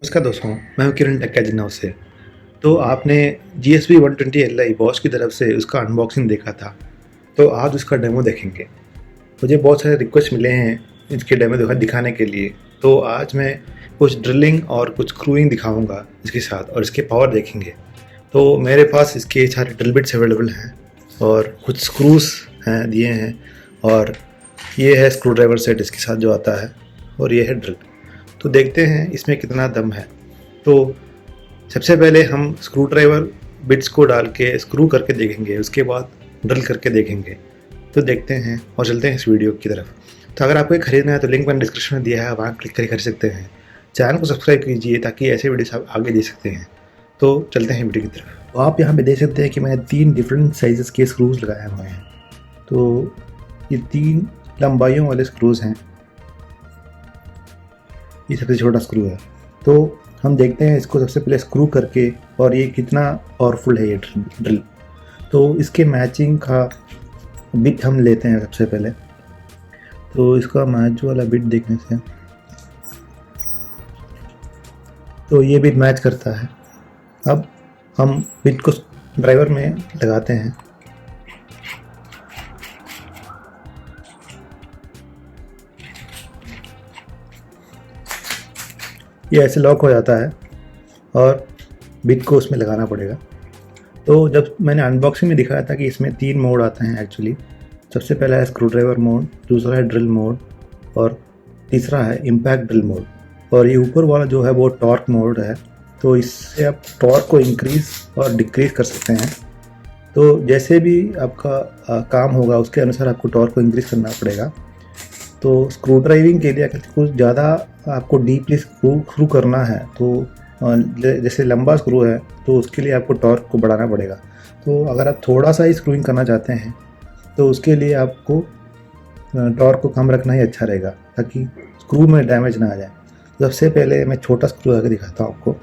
नमस्कार दोस्तों, मैं हूं किरण टेक एजुनाव से। तो आपने GSP 120Li बॉश की तरफ से उसका अनबॉक्सिंग देखा था, तो आज उसका डेमो देखेंगे। मुझे बहुत सारे रिक्वेस्ट मिले हैं इसके डेमो दिखाने के लिए, तो आज मैं कुछ ड्रिलिंग और कुछ स्क्रूइंग दिखाऊंगा इसके साथ और इसके पावर देखेंगे। तो मेरे पास इसके सारे ड्रिल बिट्स अवेलेबल हैं और कुछ स्क्रूज हैं दिए हैं, और ये है स्क्रू ड्राइवर सेट इसके साथ जो आता है, और ये है ड्रिल। तो देखते हैं इसमें कितना दम है। तो सबसे पहले हम स्क्रू ड्राइवर बिट्स को डाल के स्क्रू करके देखेंगे, उसके बाद ड्रिल करके देखेंगे। तो देखते हैं और चलते हैं इस वीडियो की तरफ। तो अगर आपको खरीदना है तो लिंक मैंने डिस्क्रिप्शन में दिया है, वहाँ क्लिक करके खरीद सकते हैं। चैनल को सब्सक्राइब कीजिए ताकि ऐसे वीडियोस आप आगे देख सकते हैं। तो चलते हैं वीडियो की तरफ। तो आप यहाँ पे देख सकते हैं कि मैंने 3 डिफरेंट साइजेस के स्क्रूज लगाए हुए हैं। तो ये 3 लंबाइयों वाले स्क्रूज हैं। ये सबसे छोटा स्क्रू है। तो हम देखते हैं इसको सबसे पहले स्क्रू करके, और ये कितना पावरफुल है ये ड्रिल। तो इसके मैचिंग का बिट हम लेते हैं सबसे पहले। तो इसका मैच वाला बिट देखने से तो ये बिट मैच करता है। अब हम बिट को ड्राइवर में लगाते हैं। ये ऐसे लॉक हो जाता है और बिट को उसमें लगाना पड़ेगा। तो जब मैंने अनबॉक्सिंग में दिखाया था कि इसमें 3 मोड आते हैं एक्चुअली। सबसे पहला है स्क्रू ड्राइवर मोड, दूसरा है ड्रिल मोड, और तीसरा है इम्पैक्ट ड्रिल मोड। और ये ऊपर वाला जो है वो टॉर्क मोड है। तो इससे आप टॉर्क को इंक्रीज़ और डिक्रीज़ कर सकते हैं। तो जैसे भी आपका काम होगा उसके अनुसार आपको टॉर्क को इंक्रीज़ करना पड़ेगा। तो स्क्रू ड्राइविंग के लिए कुछ ज़्यादा आपको डीपली स्क्रू करना है, तो जैसे लंबा स्क्रू है तो उसके लिए आपको टॉर्क को बढ़ाना पड़ेगा। तो अगर आप थोड़ा सा ही स्क्रूइंग करना चाहते हैं तो उसके लिए आपको टॉर्क को कम रखना ही अच्छा रहेगा, ताकि स्क्रू में डैमेज ना आ जाए। तो सबसे पहले मैं छोटा स्क्रू आके दिखाता हूँ आपको।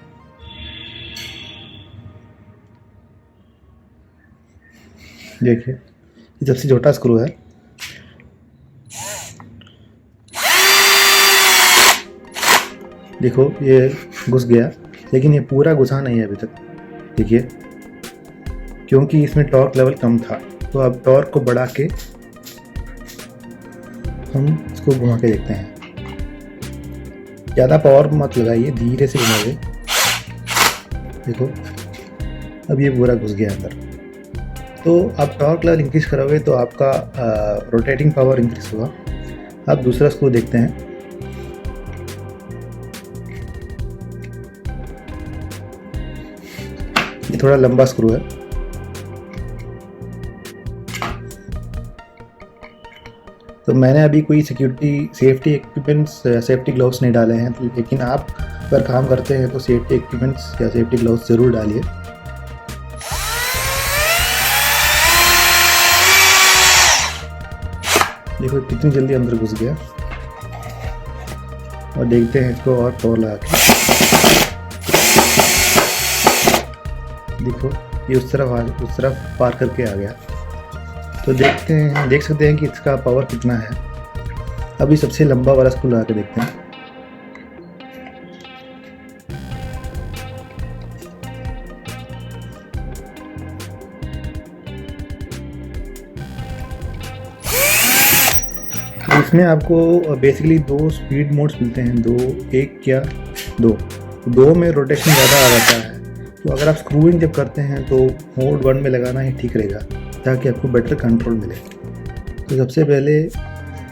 देखिए, ये सबसे छोटा स्क्रू है। देखो, ये घुस गया, लेकिन ये पूरा घुसा नहीं है अभी तक। देखिए, क्योंकि इसमें टॉर्क लेवल कम था। तो अब टॉर्क को बढ़ा के हम इसको घुमा के देखते हैं। ज़्यादा पावर मत लगाइए, धीरे से घुमाइए। देखो, अब ये पूरा घुस गया अंदर। तो आप टॉर्क लेवल इंक्रीज करोगे तो आपका रोटेटिंग पावर इंक्रीज होगा। अब दूसरा स्क्रू देखते हैं। ये थोड़ा लंबा स्क्रू है। तो मैंने अभी कोई सेफ्टी इक्विपमेंट्स या सेफ्टी ग्लव्स नहीं डाले हैं, लेकिन आप अगर काम करते हैं तो सेफ्टी इक्विपमेंट्स या सेफ्टी ग्लव्स ज़रूर डालिए। देखो कितनी जल्दी अंदर घुस गया। और देखते हैं इसको और पावर लगा के। देखो, ये उस तरफ पार करके आ गया। तो देख सकते हैं कि इसका पावर कितना है। अभी सबसे लंबा वाला स्क्रू लगा के देखते हैं। तो इसमें आपको बेसिकली 2 स्पीड मोड्स मिलते हैं, 1 या 2 में रोटेशन ज़्यादा आ जाता है। तो अगर आप स्क्रूइंग जब करते हैं तो मोड 1 में लगाना ही ठीक रहेगा, ताकि आपको बेटर कंट्रोल मिले। तो सबसे पहले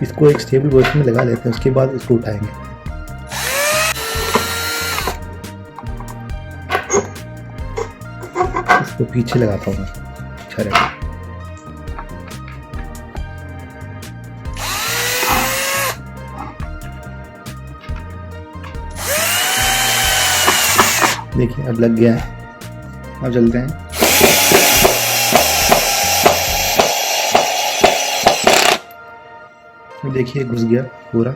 इसको एक स्टेबल पोजीशन में लगा लेते हैं, उसके बाद इसको उठाएंगे। इसको पीछे लगाता हूँ मैं, अच्छा रहेगा। देखिए, अब लग गया है। अब चलते हैं। देखिए, घुस गया पूरा।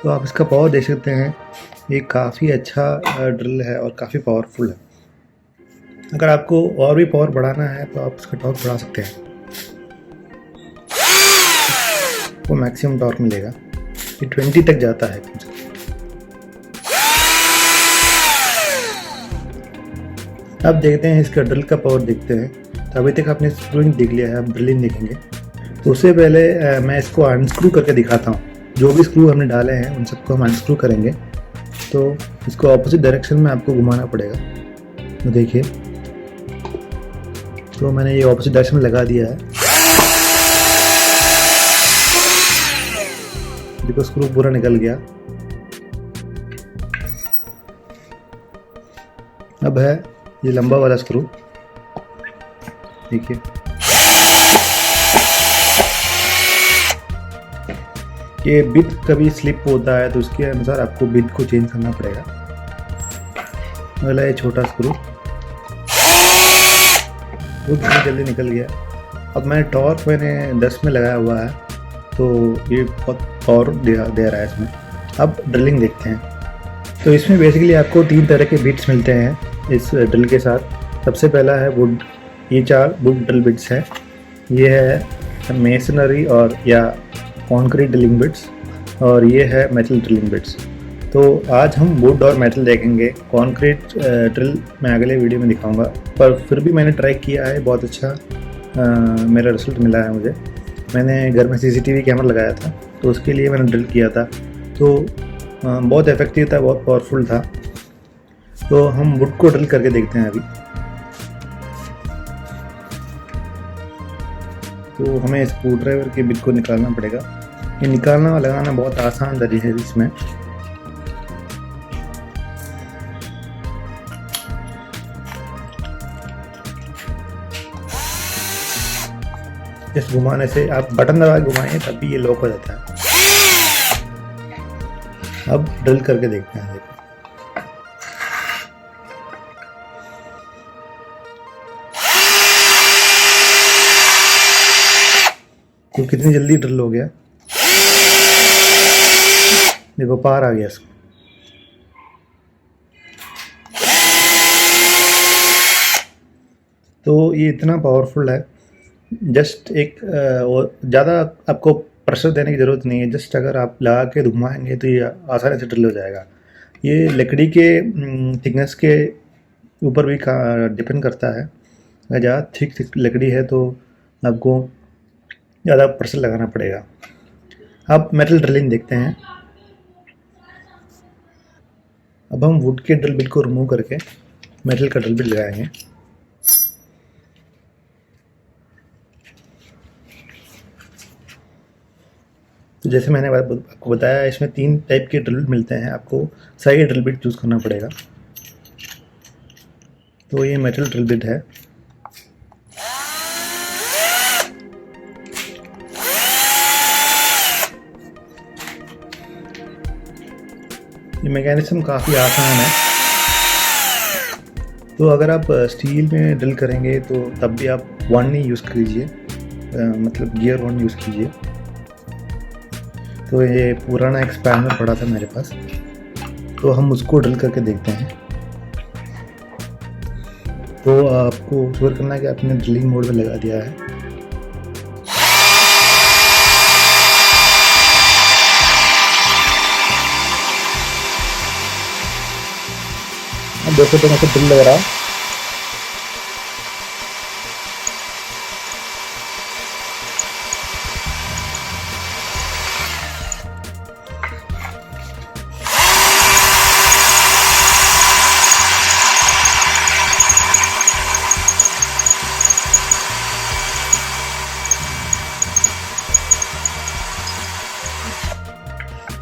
तो आप इसका पावर देख सकते हैं। ये काफ़ी अच्छा ड्रिल है और काफ़ी पावरफुल है। अगर आपको और भी पावर बढ़ाना है तो आप इसका टॉर्क बढ़ा सकते हैं। वो मैक्सिमम टॉर्क मिलेगा, ये 20 तक जाता है। अब देखते हैं इसका ड्रिल का पावर देखते हैं। तो अभी तक आपने स्क्रूइंग देख लिया है, अब ड्रिलिंग देखेंगे। तो उससे पहले मैं इसको अनस्क्रू करके दिखाता हूँ। जो भी स्क्रू हमने डाले हैं उन सबको हम अनस्क्रू करेंगे। तो इसको ऑपोजिट डायरेक्शन में आपको घुमाना पड़ेगा। तो देखिए, तो मैंने ये ऑपोजिट डायरेक्शन में लगा दिया है। देखो स्क्रू पूरा निकल गया। अब है ये लंबा वाला स्क्रू, देखिए ये बिट कभी स्लिप होता है तो उसके अनुसार आपको बिट को चेंज करना पड़ेगा। वाला ये छोटा स्क्रू वो जल्दी निकल गया। अब मैंने टॉर्क 10 में लगाया हुआ है, तो ये बहुत पावर दे रहा है इसमें। अब ड्रिलिंग देखते हैं। तो इसमें बेसिकली आपको 3 तरह के बिट्स मिलते हैं इस ड्रिल के साथ। सबसे पहला है वुड, ये 4 वुड ड्रिल बिट्स है। ये है मेसनरी और या कॉन्क्रीट ड्रिलिंग बिट्स, और ये है मेटल ड्रिलिंग बिट्स। तो आज हम वुड और मेटल देखेंगे। कॉन्क्रीट ड्रिल मैं अगले वीडियो में दिखाऊंगा, पर फिर भी मैंने ट्राई किया है, बहुत अच्छा मेरा रिजल्ट मिला है मुझे। मैंने घर में CCTV कैमरा लगाया था, तो उसके लिए मैंने ड्रिल किया था। तो बहुत इफेक्टिव था, बहुत पावरफुल था। तो हम वुड को ड्रिल करके देखते हैं अभी। तो हमें स्क्रू ड्राइवर के बिट को निकालना पड़ेगा। ये निकालना और लगाना बहुत आसान तरीके है इसमें। इस घुमाने से आप बटन दबा के घुमाएंगे तभी ये लॉक हो जाता है। अब ड्रिल करके देखते हैं। देखो तो कितनी जल्दी ड्रिल हो गया, देखो पार आ गया इसको। तो ये इतना पावरफुल है, जस्ट एक ज़्यादा आपको प्रेशर देने की ज़रूरत नहीं है। जस्ट अगर आप लगा के घुमाएंगे तो ये आसानी से ड्रिल हो जाएगा। ये लकड़ी के थिकनेस के ऊपर भी डिपेंड करता है। अगर ज़्यादा थिक लकड़ी है तो आपको ज़्यादा प्रेशर लगाना पड़ेगा। अब मेटल ड्रिलिंग देखते हैं। अब हम वुड के ड्रिल बिट को रिमूव करके मेटल का ड्रिल बिट लगाएंगे। तो जैसे मैंने आपको बताया, इसमें 3 टाइप के ड्रिल मिलते हैं। आपको सही ड्रिल बिट चूज़ करना पड़ेगा। तो ये मेटल ड्रिल बिट है। ये मैकेनिज्म काफ़ी आसान है। तो अगर आप स्टील में ड्रिल करेंगे तो तब भी आप 1 ही यूज़ कीजिए, मतलब गियर 1 यूज़ कीजिए। तो ये पुराना एक्सपैंडर पड़ा था मेरे पास, तो हम उसको ड्रिल करके देखते हैं। तो आपको श्योर करना है कि आपने ड्रिलिंग मोड में लगा दिया है। अब देखो तो मुझे ड्रिल लग रहा है।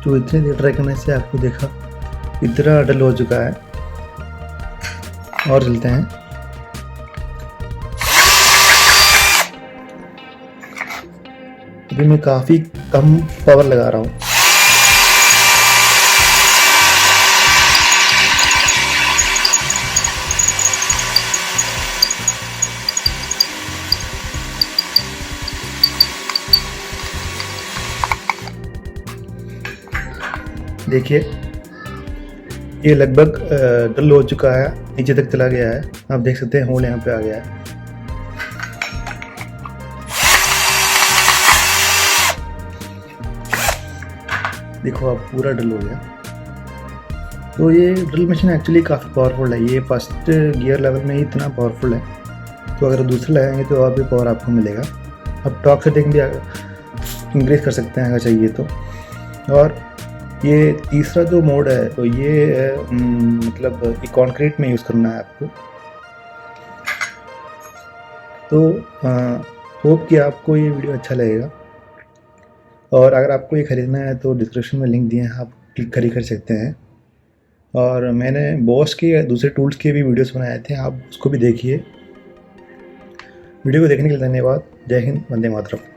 तो इतने देर ट्राई करने से आपको देखा इतना ड्रिल हो चुका है। और चलते हैं। अभी मैं काफ़ी कम पावर लगा रहा हूँ। देखिए ये लगभग ड्रिल हो चुका है, नीचे तक चला गया है। आप देख सकते हैं होल यहाँ पे आ गया है। देखो अब पूरा ड्रिल हो गया। तो ये ड्रिल मशीन एक्चुअली काफ़ी पावरफुल है, ये फर्स्ट गियर लेवल में ही इतना पावरफुल है, तो अगर दूसरे लगाएंगे तो और भी पावर आपको मिलेगा। अब टॉर्क सेटिंग भी इंक्रीज कर सकते हैं अगर चाहिए तो। और ये तीसरा जो मोड है तो ये मतलब ये कॉन्क्रीट में यूज़ करना है आपको। तो होप कि आपको ये वीडियो अच्छा लगेगा, और अगर आपको ये ख़रीदना है तो डिस्क्रिप्शन में लिंक दिए हैं, आप क्लिक कर सकते हैं। और मैंने बॉस के दूसरे टूल्स के भी वीडियोस बनाए थे, आप उसको भी देखिए। वीडियो को देखने के लिए धन्यवाद। जय हिंद, वंदे मातरम।